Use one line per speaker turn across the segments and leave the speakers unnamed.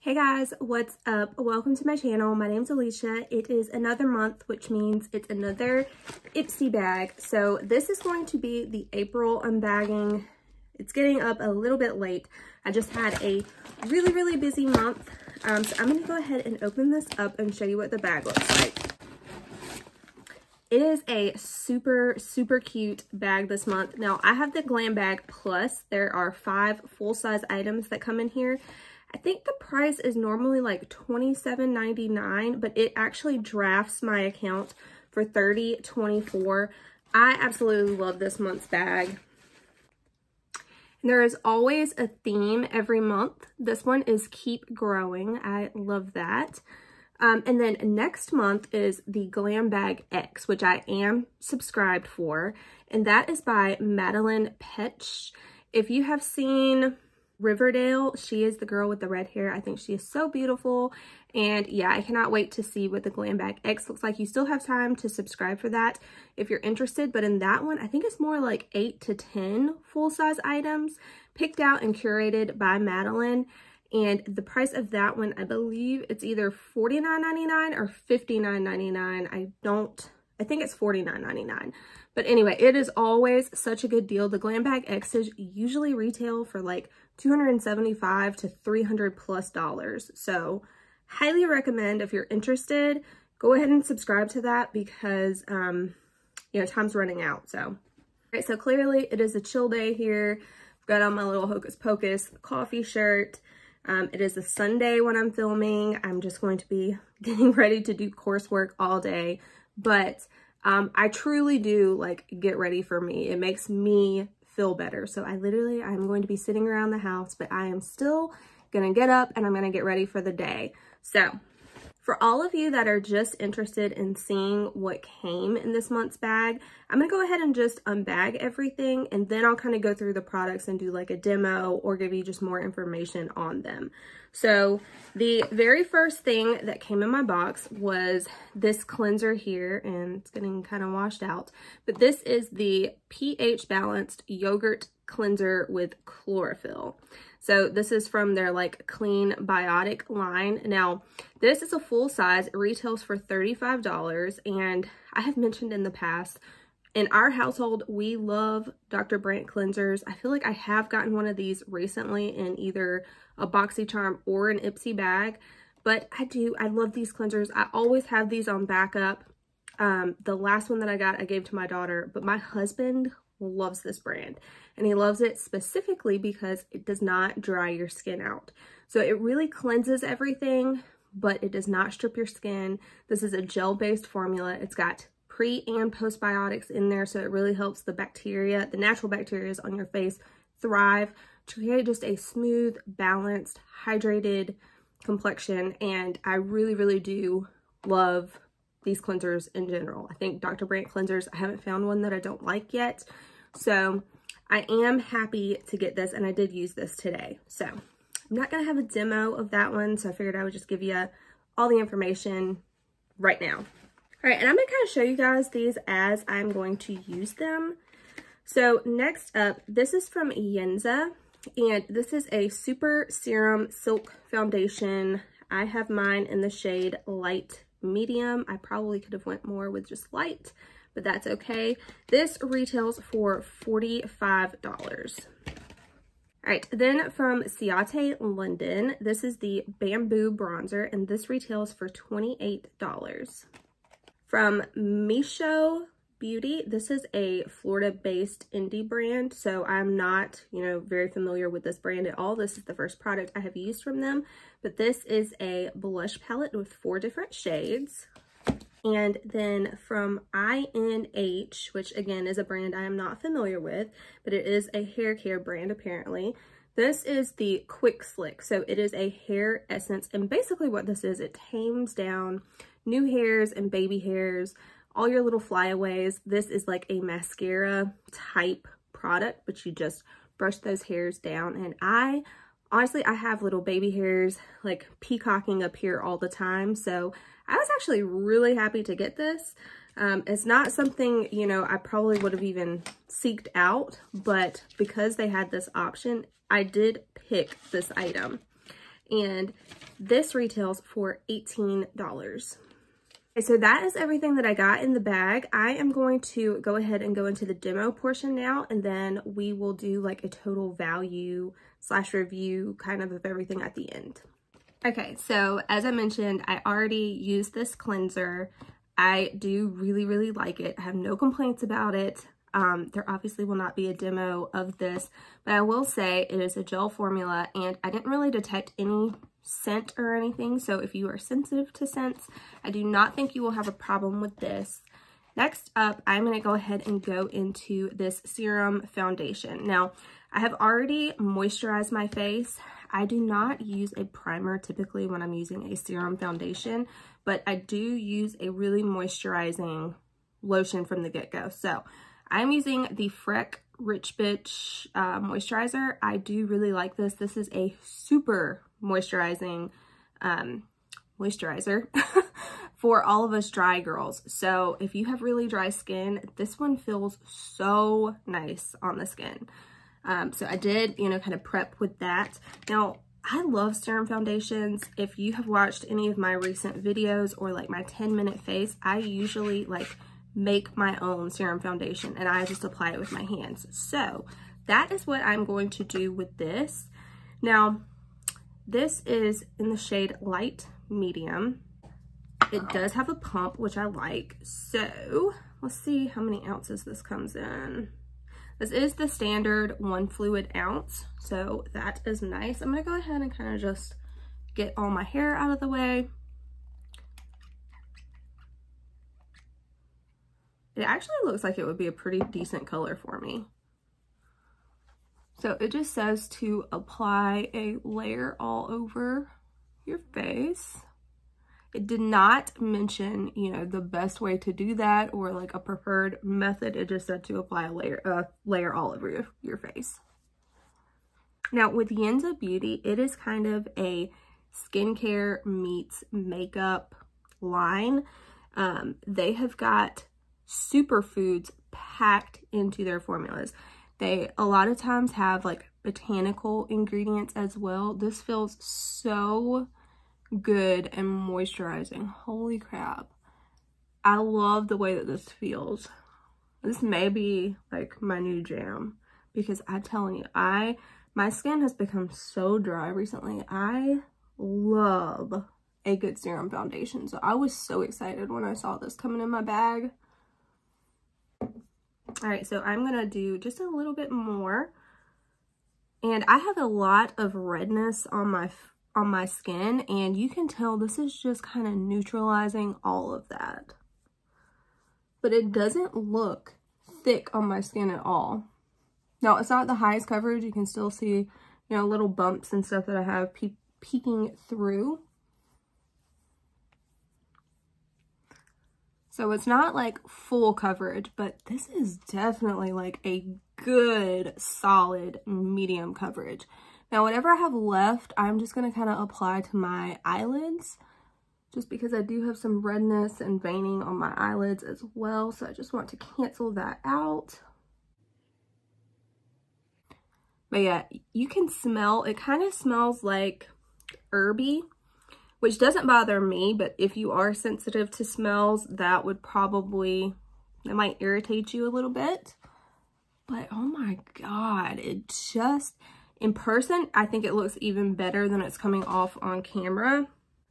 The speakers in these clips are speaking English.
Hey guys, what's up? Welcome to my channel. My name's Alicia. It is another month, which means it's another Ipsy bag. So this is going to be the April unbagging. It's getting up a little bit late. I just had a really busy month. So I'm going to go ahead and open this up and show you what the bag looks like. It is a super cute bag this month. Now I have the Glam Bag Plus. There are 5 full-size items that come in here. I think the price is normally like $27.99, but it actually drafts my account for $30.24. I absolutely love this month's bag. And there is always a theme every month. This one is Keep Growing. I love that. And then next month is the Glam Bag X, which I am subscribed for. And that is by Madeline Petch. If you have seen Riverdale, she is the girl with the red hair. I think she is so beautiful. And yeah, I cannot wait to see what the Glam Bag X looks like. You still have time to subscribe for that if you're interested. But in that one, I think it's more like 8 to 10 full-size items picked out and curated by Madeline. And the price of that one, I believe it's either $49.99 or $59.99. I think it's $49.99. But anyway, it is always such a good deal. The Glam Bag X's usually retail for like $275 to $300 plus. So highly recommend if you're interested, go ahead and subscribe to that because, you know, time's running out. So, all right, so clearly it is a chill day here. I've got on my little Hocus Pocus coffee shirt. It is a Sunday when I'm filming. I'm just going to be getting ready to do coursework all day. But I truly do like get ready for me. It makes me feel better. So I'm going to be sitting around the house, but I am still gonna get up and I'm gonna get ready for the day. So for all of you that are just interested in seeing what came in this month's bag, I'm gonna go ahead and just unbag everything and then I'll kind of go through the products and do like a demo or give you just more information on them. So the very first thing that came in my box was this cleanser here, and it's getting kind of washed out, but this is the pH balanced yogurt cleanser with chlorophyll. So this is from their like clean biotic line. Now this is a full size. It retails for $35, and I have mentioned in the past, in our household, we love Dr. Brandt cleansers. I feel like I have gotten one of these recently in either a BoxyCharm or an Ipsy bag, but I love these cleansers. I always have these on backup. The last one that I got, I gave to my daughter, but my husband loves this brand, and he loves it specifically because it does not dry your skin out. So it really cleanses everything, but it does not strip your skin. This is a gel-based formula. It's got pre and postbiotics in there, so it really helps the bacteria, the natural bacteria on your face, thrive to create just a smooth, balanced, hydrated complexion. And I really do love these cleansers in general. I think Dr. Brandt cleansers, I haven't found one that I don't like yet. So I am happy to get this, and I did use this today. So I'm not gonna have a demo of that one, so I figured I would just give you all the information right now. All right, and I'm gonna kind of show you guys these as I'm going to use them. So next up, this is from Yenza, and this is a Super Serum Silk Foundation. I have mine in the shade Light Medium. I probably could have went more with just light, but that's okay. This retails for $45. All right, then from Ciate London, this is the Bamboo Bronzer, and this retails for $28. From Misho Beauty, this is a Florida-based indie brand, so I'm not, you know, very familiar with this brand at all. This is the first product I have used from them, but this is a blush palette with 4 different shades. And then from INH, which again is a brand I am not familiar with, but it is a hair care brand apparently. This is the Quick Slick. So it is a hair essence, and basically what this is, it tames down new hairs and baby hairs, all your little flyaways. This is like a mascara type product, but you just brush those hairs down. And honestly, I have little baby hairs like peacocking up here all the time. So I was actually really happy to get this. It's not something, you know, I probably would have even seeked out, but because they had this option, I did pick this item. And This retails for $18. Okay, so that is everything that I got in the bag. I am going to go ahead and go into the demo portion now, and then we will do like a total value / review kind of everything at the end. Okay, so as I mentioned, I already used this cleanser. I do really like it. I have no complaints about it. There obviously will not be a demo of this, but I will say it is a gel formula, and I didn't really detect any scent or anything. So if you are sensitive to scents, I do not think you will have a problem with this. Next up, I'm going to go ahead and go into this Serum Foundation. Now, I have already moisturized my face. I do not use a primer typically when I'm using a Serum Foundation, but I do use a really moisturizing lotion from the get-go. So I'm using the Freck Rich Bitch moisturizer. I do really like this. This is a super moisturizing moisturizer for all of us dry girls. So if you have really dry skin, this one feels so nice on the skin. So I did, you know, kind of prep with that. Now, I love serum foundations. If you have watched any of my recent videos or like my 10-minute face, I usually like make my own serum foundation and I just apply it with my hands. So that is what I'm going to do with this. Now, this is in the shade Light Medium. It does have a pump, which I like. So let's see how many ounces this comes in. This is the standard 1 fluid ounce, so that is nice. I'm gonna go ahead and kind of just get all my hair out of the way. It actually looks like it would be a pretty decent color for me. So it just says to apply a layer all over your face. It did not mention, you know, the best way to do that or like a preferred method. It just said to apply a layer all over your face. Now with Yenza Beauty, it is kind of a skincare meets makeup line. They have got superfoods packed into their formulas. They a lot of times have like botanical ingredients as well. This feels so good and moisturizing. Holy crap. I love the way that this feels. This may be like my new jam because I'm telling you, my skin has become so dry recently. I love a good serum foundation. So I was so excited when I saw this coming in my bag. All right, so I'm gonna do just a little bit more. And I have a lot of redness on my skin, and you can tell this is just kind of neutralizing all of that. But it doesn't look thick on my skin at all. Now, it's not the highest coverage. You can still see, you know, little bumps and stuff that I have peeking through. So it's not like full coverage, but this is definitely like a good, solid, medium coverage. Now, whatever I have left, I'm just going to kind of apply to my eyelids, just because I do have some redness and veining on my eyelids as well. So I just want to cancel that out. But yeah, you can smell, it kind of smells like herby, which doesn't bother me, but if you are sensitive to smells, that might irritate you a little bit. But oh my God, it just, in person, I think it looks even better than it's coming off on camera.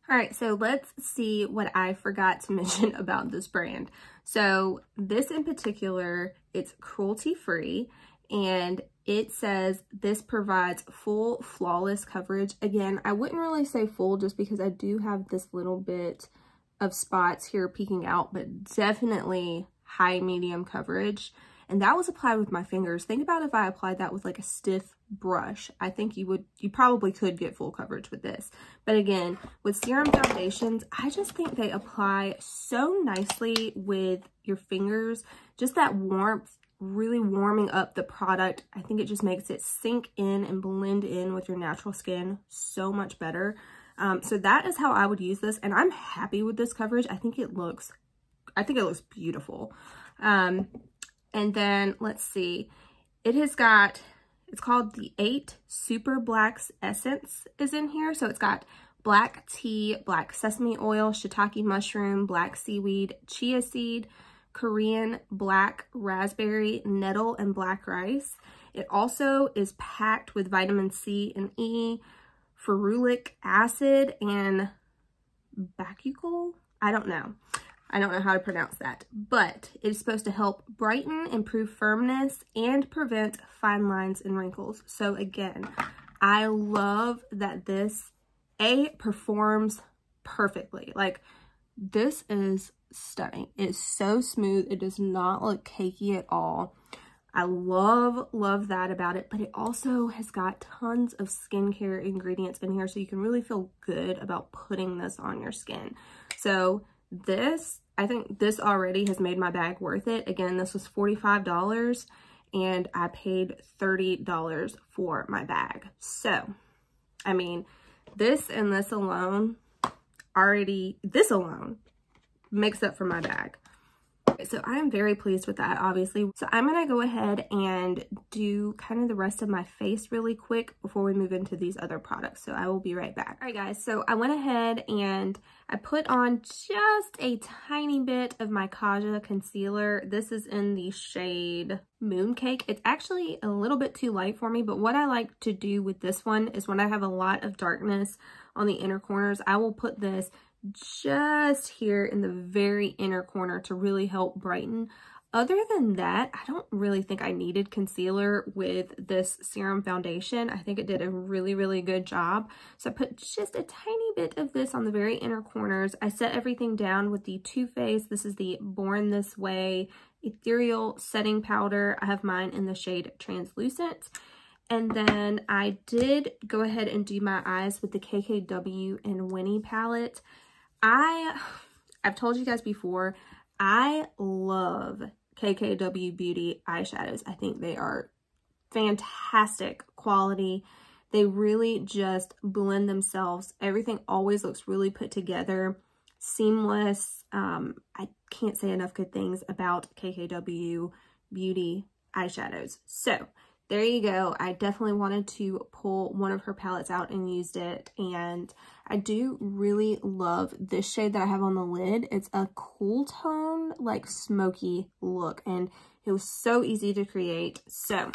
All right, so let's see what I forgot to mention about this brand. So this in particular, it's cruelty-free, and it says this provides full flawless coverage. Again, I wouldn't really say full just because I do have this little bit of spots here peeking out, but definitely high medium coverage. And that was applied with my fingers. Think about if I applied that with like a stiff brush. I think you probably could get full coverage with this. But again, with serum foundations, I just think they apply so nicely with your fingers. Just that warmth, really warming up the product. I think it just makes it sink in and blend in with your natural skin so much better. So that is how I would use this, and I'm happy with this coverage. I think it looks beautiful. And then let's see, it's called the 8 Super Blacks Essence is in here. So it's got black tea, black sesame oil, shiitake mushroom, black seaweed, chia seed, Korean black raspberry, nettle, and black rice. It also is packed with vitamin C and E, ferulic acid, and bacucol. I don't know how to pronounce that, but it's supposed to help brighten, improve firmness, and prevent fine lines and wrinkles. So again, I love that this performs perfectly. Like, this is stunning. It's so smooth. It does not look cakey at all. I love that about it, but it also has got tons of skincare ingredients in here, so you can really feel good about putting this on your skin. So this, I think this already has made my bag worth it. Again, this was $45 and I paid $30 for my bag. So, I mean, this and this alone makes up for my bag. So I'm very pleased with that, obviously. So I'm going to go ahead and do kind of the rest of my face really quick before we move into these other products. So I will be right back. All right, guys. So I went ahead and I put on just a tiny bit of my Kaja concealer. This is in the shade Mooncake. It's actually a little bit too light for me, but what I like to do with this one is when I have a lot of darkness on the inner corners, I will put this just here in the very inner corner to really help brighten. Other than that, I don't really think I needed concealer with this Serum Foundation. I think it did a really good job. So I put just a tiny bit of this on the very inner corners. I set everything down with the Too Faced. This is the Born This Way Ethereal Setting Powder. I have mine in the shade Translucent. And then I did go ahead and do my eyes with the KKW and Winnie palette. I've told you guys before, I love KKW Beauty eyeshadows. I think they are fantastic quality. They really just blend themselves. Everything always looks really put together, seamless. I can't say enough good things about KKW Beauty eyeshadows. So there you go. I definitely wanted to pull one of her palettes out and used it. And I do really love this shade that I have on the lid. It's a cool tone, like smoky look. And it was so easy to create. So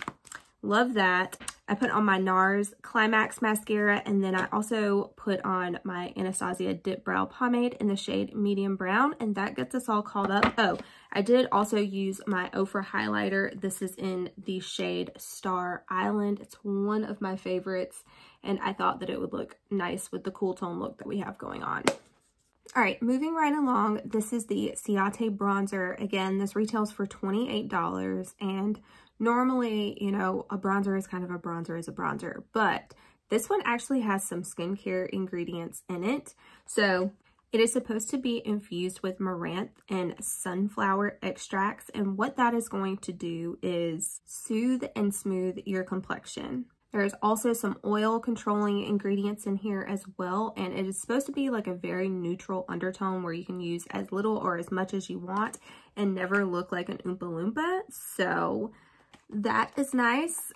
love that. I put on my NARS Climax mascara. And then I also put on my Anastasia Dip Brow Pomade in the shade Medium Brown. And that gets us all caught up. Oh, I did also use my Ofra highlighter. This is in the shade Star Island. It's one of my favorites, and I thought that it would look nice with the cool tone look that we have going on. All right, moving right along, this is the Ciate Bronzer. Again, this retails for $28, and normally, you know, a bronzer is kind of a bronzer is a bronzer, but this one actually has some skincare ingredients in it. So it is supposed to be infused with amaranth and sunflower extracts, and what that is going to do is soothe and smooth your complexion. There's also some oil controlling ingredients in here as well, and it is supposed to be like a very neutral undertone where you can use as little or as much as you want and never look like an Oompa Loompa. So that is nice.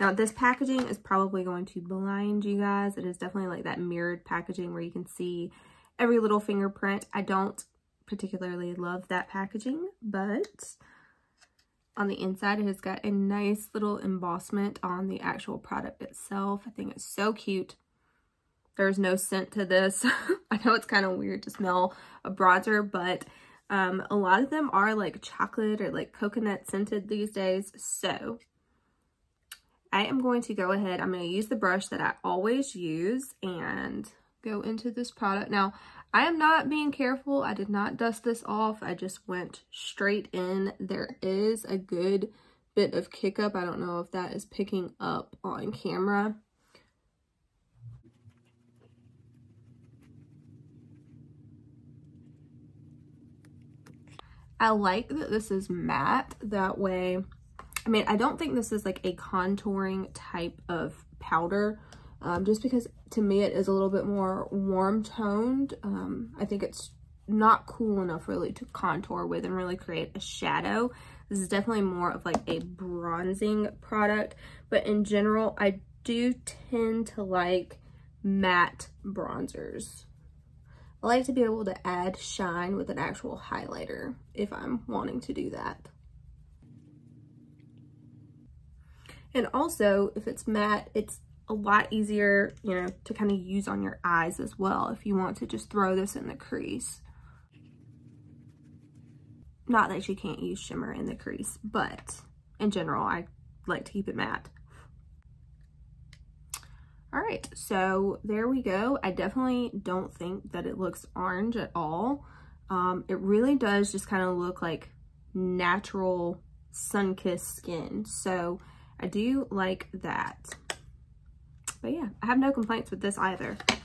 Now, this packaging is probably going to blind you guys. It is definitely like that mirrored packaging where you can see every little fingerprint. I don't particularly love that packaging, but on the inside, it has got a nice little embossment on the actual product itself. I think it's so cute. There's no scent to this. I know it's kind of weird to smell a bronzer, but a lot of them are like chocolate or like coconut scented these days. So I am going to go ahead, I'm going to use the brush that I always use and go into this product. Now, I am not being careful. I did not dust this off. I just went straight in. There is a good bit of kick up. I don't know if that is picking up on camera. I like that this is matte. That way, I mean, I don't think this is like a contouring type of powder, just because to me it is a little bit more warm toned. I think it's not cool enough really to contour with and really create a shadow. This is definitely more of like a bronzing product, but in general, I do tend to like matte bronzers. I like to be able to add shine with an actual highlighter if I'm wanting to do that. And also, if it's matte, it's a lot easier, you know, to kind of use on your eyes as well if you want to just throw this in the crease. Not that you can't use shimmer in the crease, but in general, I like to keep it matte. All right, so there we go. I definitely don't think that it looks orange at all. It really does just kind of look like natural sun-kissed skin. So I do like that. But yeah, I have no complaints with this either. All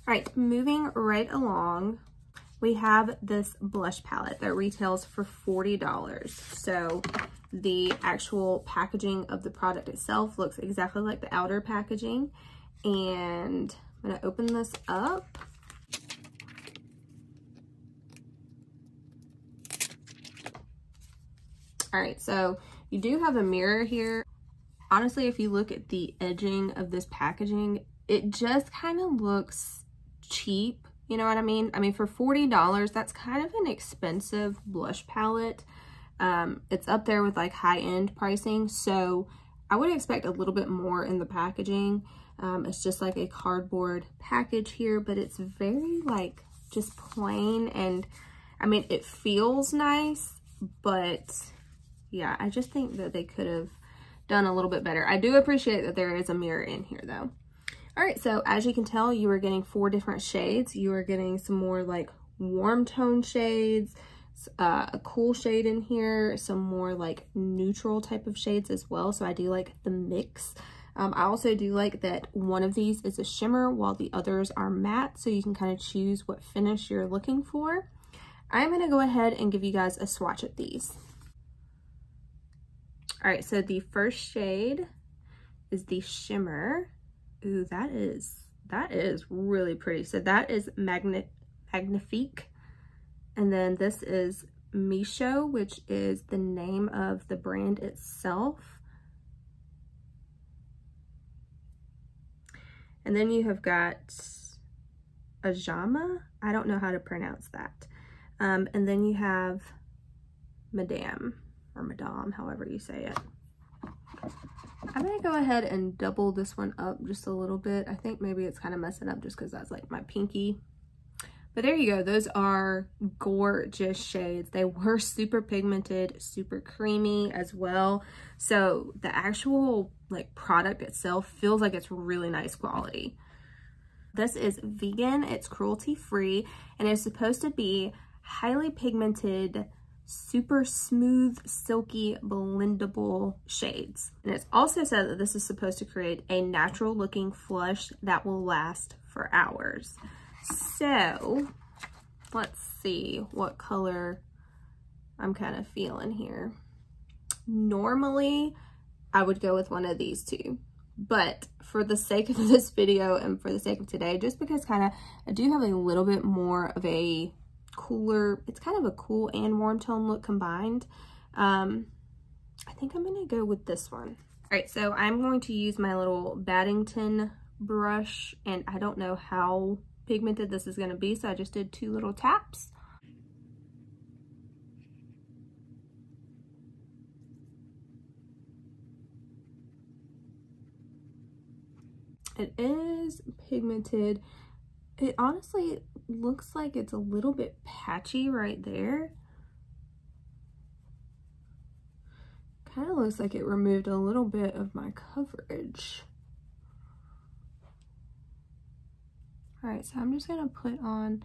right, moving right along, we have this blush palette that retails for $40. So the actual packaging of the product itself looks exactly like the outer packaging. And I'm gonna open this up. All right, so you do have a mirror here. Honestly, if you look at the edging of this packaging, it just kind of looks cheap. You know what I mean? I mean, for $40, that's kind of an expensive blush palette. It's up there with like high-end pricing, so I would expect a little bit more in the packaging. It's just like a cardboard package here, but it's very like just plain, and I mean, it feels nice, but yeah, I just think that they could have done a little bit better. I do appreciate that there is a mirror in here though. All right, so as you can tell, you are getting 4 different shades. You are getting some more like warm tone shades, a cool shade in here, some more like neutral type of shades as well. So I do like the mix. I also do like that one of these is a shimmer while the others are matte, so you can kind of choose what finish you're looking for. I'm gonna go ahead and give you guys a swatch of these. All right, so the first shade is the shimmer. Ooh, that is really pretty. So that is Magnifique. And then this is Micho, which is the name of the brand itself. And then you have got Ajama. I don't know how to pronounce that. And then you have Madame, or Madame, however you say it. I'm gonna go ahead and double this one up just a little bit. I think maybe it's kind of messing up just because that's like my pinky. But there you go. Those are gorgeous shades. They were super pigmented, super creamy as well. So the actual like product itself feels like it's really nice quality. This is vegan, it's cruelty free, and it's supposed to be highly pigmented, super smooth, silky, blendable shades. And it's also said that this is supposed to create a natural looking flush that will last for hours. So let's see what color I'm kind of feeling here. Normally I would go with one of these two, but for the sake of this video and for the sake of today, just because I do have a little bit more of a cooler, it's kind of a cool and warm tone look combined, I think I'm gonna go with this one. All right, so I'm going to use my little Baddington brush, and I don't know how pigmented this is going to be, so I just did 2 little taps. It is pigmented. It honestly looks like it's a little bit patchy right there. Kind of looks like it removed a little bit of my coverage. All right, so I'm just gonna put on,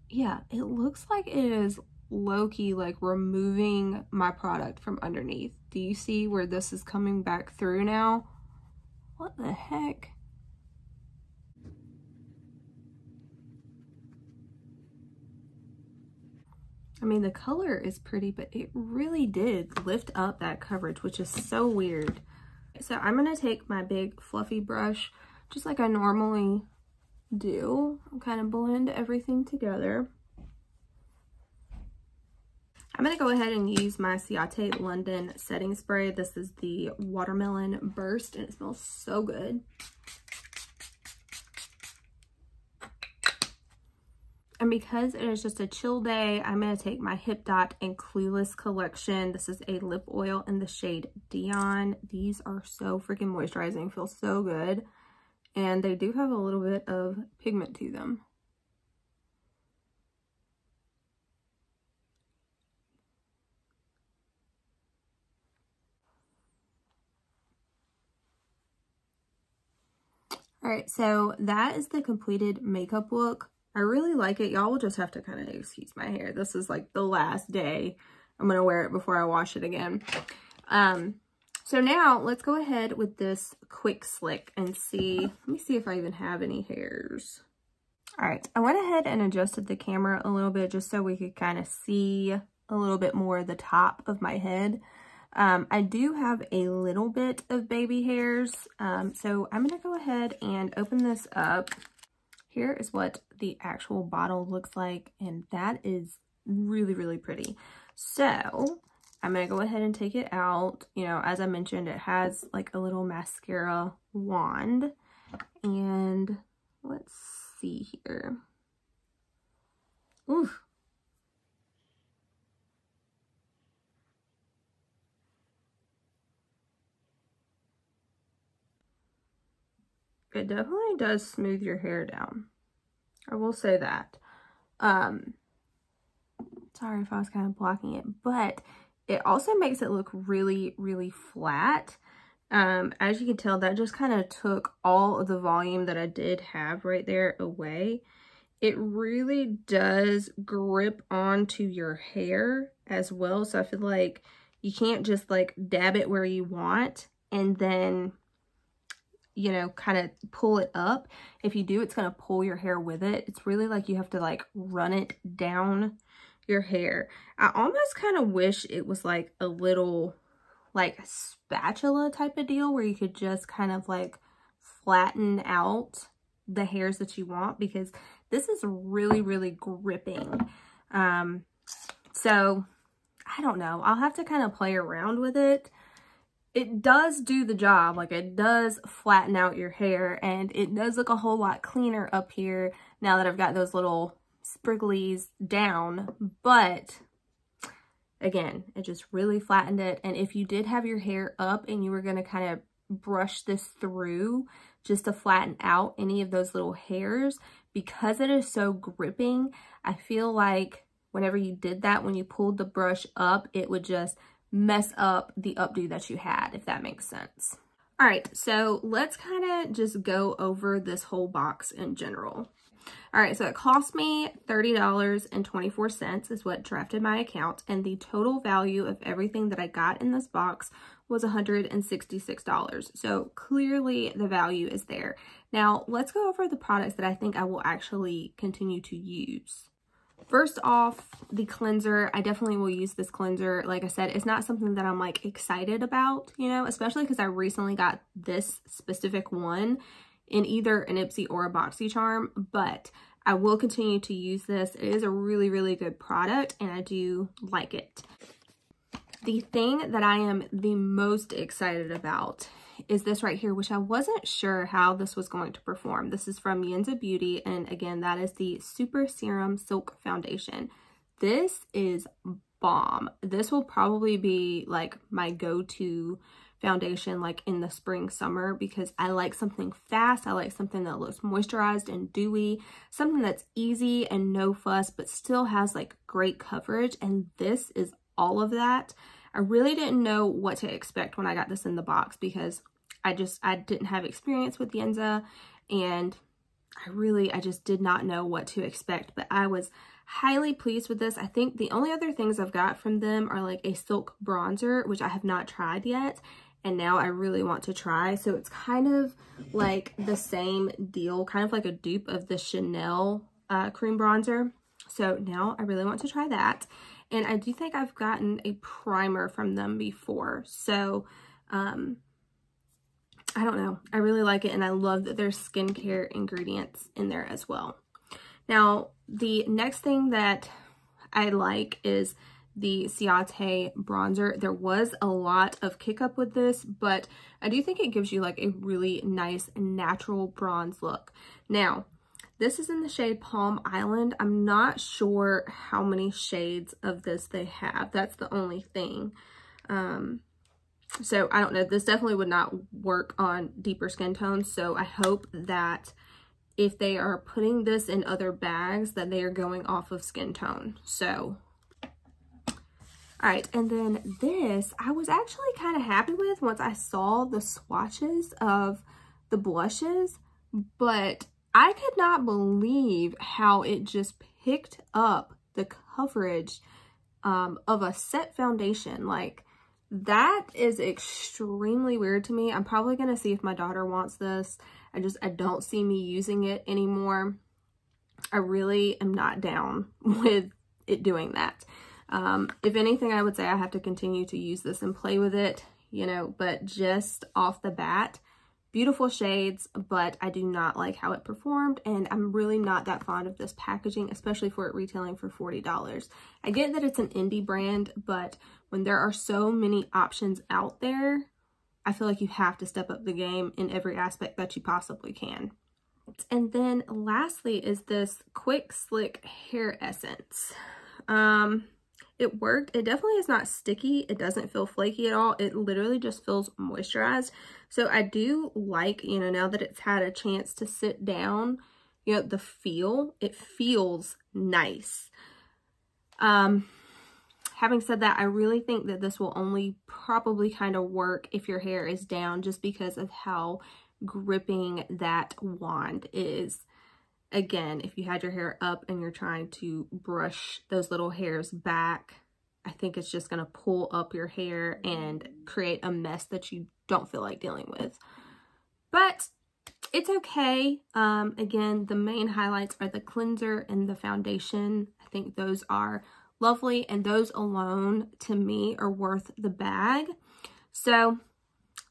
yeah, it looks like it is low-key like removing my product from underneath. Do you see where this is coming back through now? What the heck? I mean, the color is pretty, but it really did lift up that coverage, which is so weird. So I'm gonna take my big fluffy brush, just like I normally do, kind of blend everything together. I'm gonna go ahead and use my Ciate London setting spray. This is the Watermelon Burst, and it smells so good. And because it is just a chill day, I'm going to take my Hip Dot and Clueless collection. This is a lip oil in the shade Dion. These are so freaking moisturizing, feel so good. And they do have a little bit of pigment to them. All right, so that is the completed makeup look. I really like it. Y'all will just have to kind of excuse my hair. This is like the last day I'm going to wear it before I wash it again. So now let's go ahead with this quick slick and see. Let me see if I even have any hairs. All right, I went ahead and adjusted the camera a little bit just so we could kind of see a little bit more of the top of my head. I do have a little bit of baby hairs, so I'm going to go ahead and open this up. Here is what the actual bottle looks like, and that is really, really pretty. So I'm going to go ahead and take it out. You know, as I mentioned, it has like a little mascara wand, and let's see here. Ooh. It definitely does smooth your hair down. I will say that. Sorry if I was kind of blocking it, but it also makes it look really, really flat. As you can tell, that just kind of took all of the volume that I did have right there away. It really does grip onto your hair as well. So I feel like you can't just like dab it where you want and then, you know, kind of pull it up. If you do, it's going to pull your hair with it. It's really like you have to like run it down your hair. I almost kind of wish it was like a little like spatula type of deal where you could just kind of like flatten out the hairs that you want, because this is really, really gripping. So I don't know. I'll have to kind of play around with it. It does do the job. Like, it does flatten out your hair, and it does look a whole lot cleaner up here now that I've got those little sprigglies down. But again, it just really flattened it. And if you did have your hair up and you were going to kind of brush this through just to flatten out any of those little hairs, because it is so gripping, I feel like whenever you did that, when you pulled the brush up, it would just mess up the updo that you had, if that makes sense. All right, so let's kind of just go over this whole box in general. All right, so it cost me $30.24 is what drafted my account, and the total value of everything that I got in this box was $166. So clearly the value is there. Now let's go over the products that I think I will actually continue to use. First off, the cleanser. I definitely will use this cleanser. Like I said, it's not something that I'm like excited about, you know, especially because I recently got this specific one in either an Ipsy or a BoxyCharm, but I will continue to use this. It is a really, really good product, and I do like it. The thing that I am the most excited about is this right here, which I wasn't sure how this was going to perform. This is from Yenza Beauty, and again, that is the Super Serum Silk Foundation. This is bomb. This will probably be like my go-to foundation like in the spring, summer, because I like something fast. I like something that looks moisturized and dewy, something that's easy and no fuss, but still has like great coverage, and this is all of that. I really didn't know what to expect when I got this in the box, because I didn't have experience with Yenza, and I just did not know what to expect, but I was highly pleased with this. I think the only other things I've got from them are like a silk bronzer, which I have not tried yet, and now I really want to try. So it's kind of like the same deal, kind of like a dupe of the Chanel cream bronzer. So now I really want to try that. And I do think I've gotten a primer from them before. So, I don't know. I really like it, and I love that there's skincare ingredients in there as well. Now, the next thing that I like is the Ciate Bronzer. There was a lot of kick up with this, but I do think it gives you like a really nice natural bronze look. Now, This is in the shade Palm Island. I'm not sure how many shades of this they have. That's the only thing. So I don't know. This definitely would not work on deeper skin tones. So I hope that if they are putting this in other bags, that they are going off of skin tone. So, all right. And then this, I was actually kind of happy with once I saw the swatches of the blushes, but I could not believe how it just picked up the coverage of a set foundation. Like, that is extremely weird to me. I'm probably going to see if my daughter wants this. I don't see me using it anymore. I really am not down with it doing that. If anything, I would say I have to continue to use this and play with it, you know, but just off the bat, beautiful shades, but I do not like how it performed, and I'm really not that fond of this packaging, especially for it retailing for $40. I get that it's an indie brand, but when there are so many options out there, I feel like you have to step up the game in every aspect that you possibly can. And then lastly is this Quick Slick Hair Essence. It worked. It definitely is not sticky. It doesn't feel flaky at all. It literally just feels moisturized. So I do like, you know, now that it's had a chance to sit down, you know, it feels nice. Having said that, I really think that this will only probably kind of work if your hair is down, just because of how gripping that wand is. Again, if you had your hair up and you're trying to brush those little hairs back, I think it's just going to pull up your hair and create a mess that you don't feel like dealing with. But it's okay. Again, the main highlights are the cleanser and the foundation. I think those are lovely, and those alone to me are worth the bag. So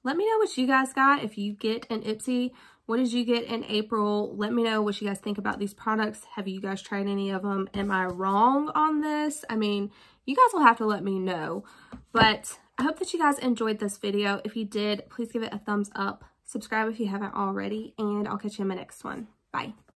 let me know what you guys got. If you get an Ipsy, what did you get in April? Let me know what you guys think about these products. Have you guys tried any of them? Am I wrong on this? I mean, you guys will have to let me know. But I hope that you guys enjoyed this video. If you did, please give it a thumbs up. Subscribe if you haven't already, and I'll catch you in my next one. Bye.